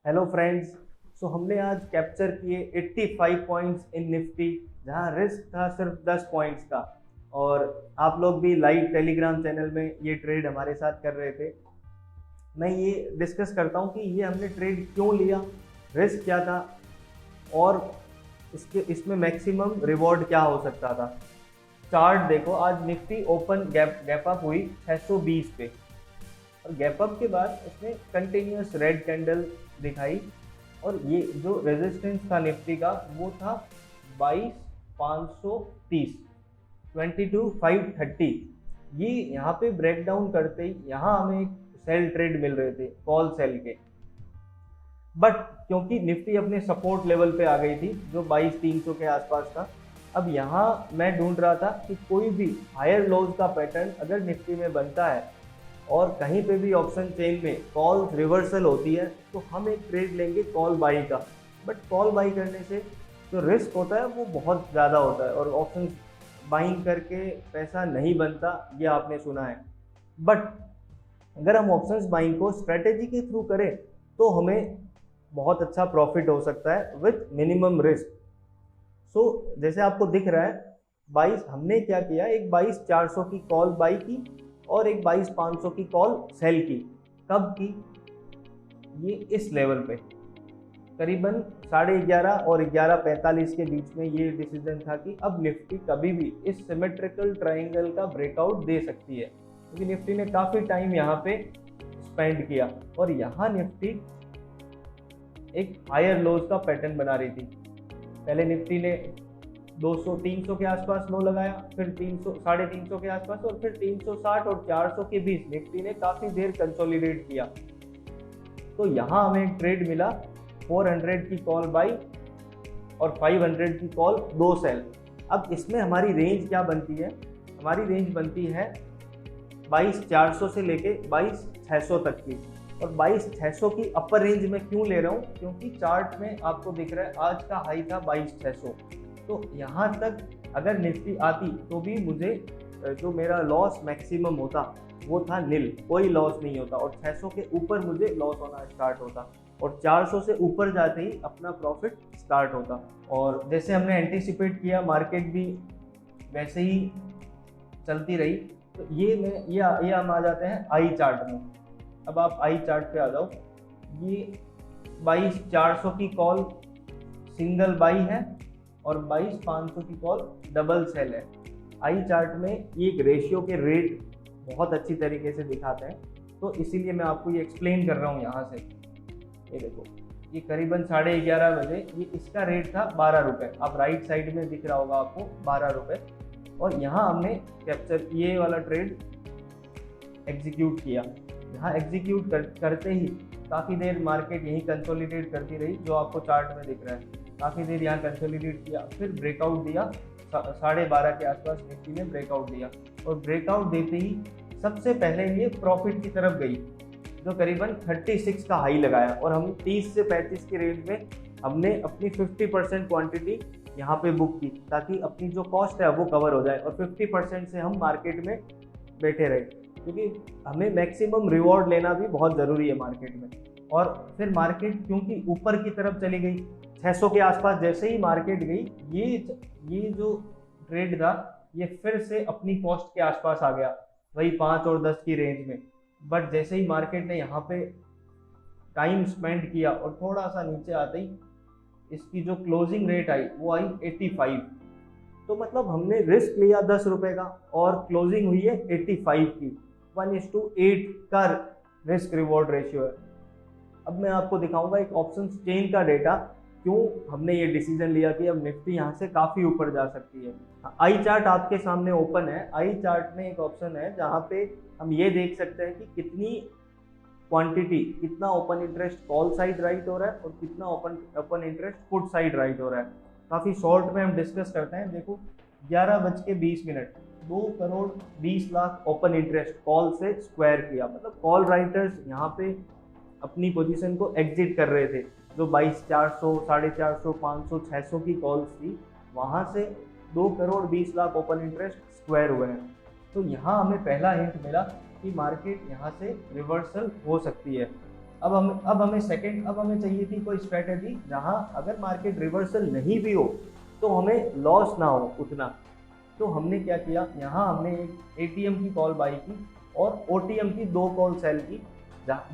Hello friends. सो हमने आज capture किए 85 पॉइंट्स इन निफ्टी, जहां रिस्क था सिर्फ 10 पॉइंट्स का। और आप लोग भी लाइव टेलीग्राम चैनल में ये ट्रेड हमारे साथ कर रहे थे। मैं ये डिस्कस करता हूँ कि ये हमने ट्रेड क्यों लिया, रिस्क क्या था और इसमें मैक्सिमम रिवॉर्ड क्या हो सकता था। चार्ट देखो, आज निफ्टी ओपन गैप अप हुई 620 पे, और गैप अप के बाद इसने कंटिन्यूस रेड कैंडल दिखाई। और ये जो रेजिस्टेंस था निफ्टी का वो था 22,530, 22,530। ये यहाँ पे ब्रेक डाउन करते ही यहाँ हमें एक सेल ट्रेड मिल रहे थे, कॉल सेल के। बट क्योंकि निफ्टी अपने सपोर्ट लेवल पे आ गई थी जो 22,300 के आसपास था, अब यहाँ मैं ढूंढ रहा था कि कोई भी हायर लोज का पैटर्न अगर निफ्टी में बनता है और कहीं पे भी ऑप्शन चेन में कॉल रिवर्सल होती है तो हम एक ट्रेड लेंगे कॉल बाई का। बट कॉल बाई करने से जो रिस्क होता है वो बहुत ज़्यादा होता है और ऑप्शन बाइंग करके पैसा नहीं बनता, ये आपने सुना है। बट अगर हम ऑप्शंस बाइंग को स्ट्रेटेजी के थ्रू करें तो हमें बहुत अच्छा प्रॉफिट हो सकता है विथ मिनिमम रिस्क। सो जैसे आपको दिख रहा है 22, हमने क्या किया, एक 22,400 की कॉल बाई की और एक 22,500 की कॉल सेल की। कब की? ये इस लेवल पे करीबन 11:30 और 11:45 के बीच में ये डिसीजन था कि अब निफ्टी कभी भी इस सिमेट्रिकल ट्रायंगल का ब्रेकआउट दे सकती है, क्योंकि निफ्टी ने काफ़ी टाइम यहाँ पे स्पेंड किया और यहाँ निफ्टी एक हायर लोज का पैटर्न बना रही थी। पहले निफ्टी ने 200-300 के आसपास लो लगाया, फिर 300 350 के आसपास, और फिर 360 और 400 के बीच निफ्टी ने काफ़ी देर कंसोलिडेट किया। तो यहाँ हमें एक ट्रेड मिला 400 की कॉल बाई और 500 की कॉल, दो सेल। अब इसमें हमारी रेंज क्या बनती है? हमारी रेंज बनती है 22,400 से लेके 22,600 तक की। और 22,600 की अपर रेंज में क्यों ले रहा हूँ? क्योंकि चार्ट में आपको दिख रहा है आज का हाई था 22,600। तो यहाँ तक अगर निफ्टी आती तो भी मुझे जो मेरा लॉस मैक्सिमम होता वो था नील, कोई लॉस नहीं होता, और 600 के ऊपर मुझे लॉस होना स्टार्ट होता और 400 से ऊपर जाते ही अपना प्रॉफिट स्टार्ट होता। और जैसे हमने एंटीसिपेट किया मार्केट भी वैसे ही चलती रही। तो ये हम आ जाते हैं आई चार्ट में। अब आप आई चार्ट पे आ जाओ। ये 22,400 की कॉल सिंगल बाई है और 22,500 की कॉल डबल सेल है। आई चार्ट में ये एक रेशियो के रेट बहुत अच्छी तरीके से दिखाते हैं, तो इसीलिए मैं आपको ये एक्सप्लेन कर रहा हूँ यहाँ से। ये देखो, ये करीबन 11:30 बजे ये इसका रेट था 12 रुपये। आप राइट साइड में दिख रहा होगा आपको 12 रुपये। और यहाँ हमने कैप्चर ये वाला ट्रेड एग्जीक्यूट किया। यहाँ एग्जीक्यूट करते ही काफ़ी देर मार्केट यहीं कंसोलिडेट करती रही, जो आपको चार्ट में दिख रहा है। काफ़ी देर यहाँ कंसोलिडेट किया, फिर ब्रेकआउट दिया 12:30 के आसपास निफ्टी ने ब्रेकआउट दिया। और ब्रेकआउट देते ही सबसे पहले ये प्रॉफिट की तरफ गई, जो करीबन 36 का हाई लगाया। और हम 30 से 35 की रेंज में हमने अपनी 50% क्वांटिटी यहाँ पे बुक की, ताकि अपनी जो कॉस्ट है वो कवर हो जाए और 50% से हम मार्केट में बैठे रहे, क्योंकि हमें मैक्सिमम रिवॉर्ड लेना भी बहुत ज़रूरी है मार्केट में। और फिर मार्केट क्योंकि ऊपर की तरफ चली गई 600 के आसपास, जैसे ही मार्केट गई ये जो ट्रेड था ये फिर से अपनी कॉस्ट के आसपास आ गया, वही 5 और 10 की रेंज में। बट जैसे ही मार्केट ने यहाँ पे टाइम स्पेंड किया और थोड़ा सा नीचे आते ही इसकी जो क्लोजिंग रेट आई वो आई 85। तो मतलब हमने रिस्क लिया 10 रुपये का और क्लोजिंग हुई है 85 की। 1:8 का रिस्क रिवॉर्ड रेशियो है। अब मैं आपको दिखाऊंगा एक ऑप्शन चेन का डेटा, क्यों हमने ये डिसीजन लिया कि अब निफ्टी यहाँ से काफ़ी ऊपर जा सकती है। आई चार्ट आपके सामने ओपन है। आई चार्ट में एक ऑप्शन है जहाँ पे हम ये देख सकते हैं कि कितनी क्वांटिटी, कितना open interest call side right हो रहा है और कितना open interest put side right हो रहा है। काफ़ी शॉर्ट में हम डिस्कस करते हैं। देखो 11:20, 2,20,20,00,000 ओपन इंटरेस्ट कॉल से स्क्वायर किया, मतलब कॉल राइटर्स यहाँ पे अपनी पोजीशन को एग्जिट कर रहे थे। जो 22,400, 450, 500, 600 की कॉल्स थी, वहाँ से 2,20,00,000 ओपन इंटरेस्ट स्क्वायर हुए हैं। तो यहाँ हमें पहला हिंट मिला कि मार्केट यहाँ से रिवर्सल हो सकती है। अब हमें चाहिए थी कोई स्ट्रेटेजी जहां अगर मार्केट रिवर्सल नहीं भी हो तो हमें लॉस ना हो उतना। तो हमने क्या किया, यहाँ हमने एक एटीएम की कॉल बाई की और ओटीएम की 2 कॉल सेल की,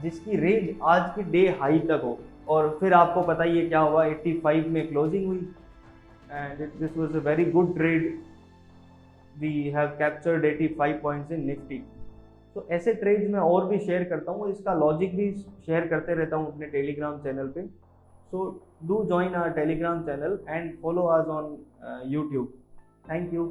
जिसकी रेंज आज की डे हाई तक हो। और फिर आपको पता ही है क्या हुआ, 85 में क्लोजिंग हुई and this was a very good trade. We have captured 85 points in Nifty. तो ऐसे ट्रेड्स मैं और भी शेयर करता हूँ, इसका लॉजिक भी शेयर करते रहता हूँ अपने टेलीग्राम चैनल पे। So do join our Telegram channel and follow us on YouTube. Thank you.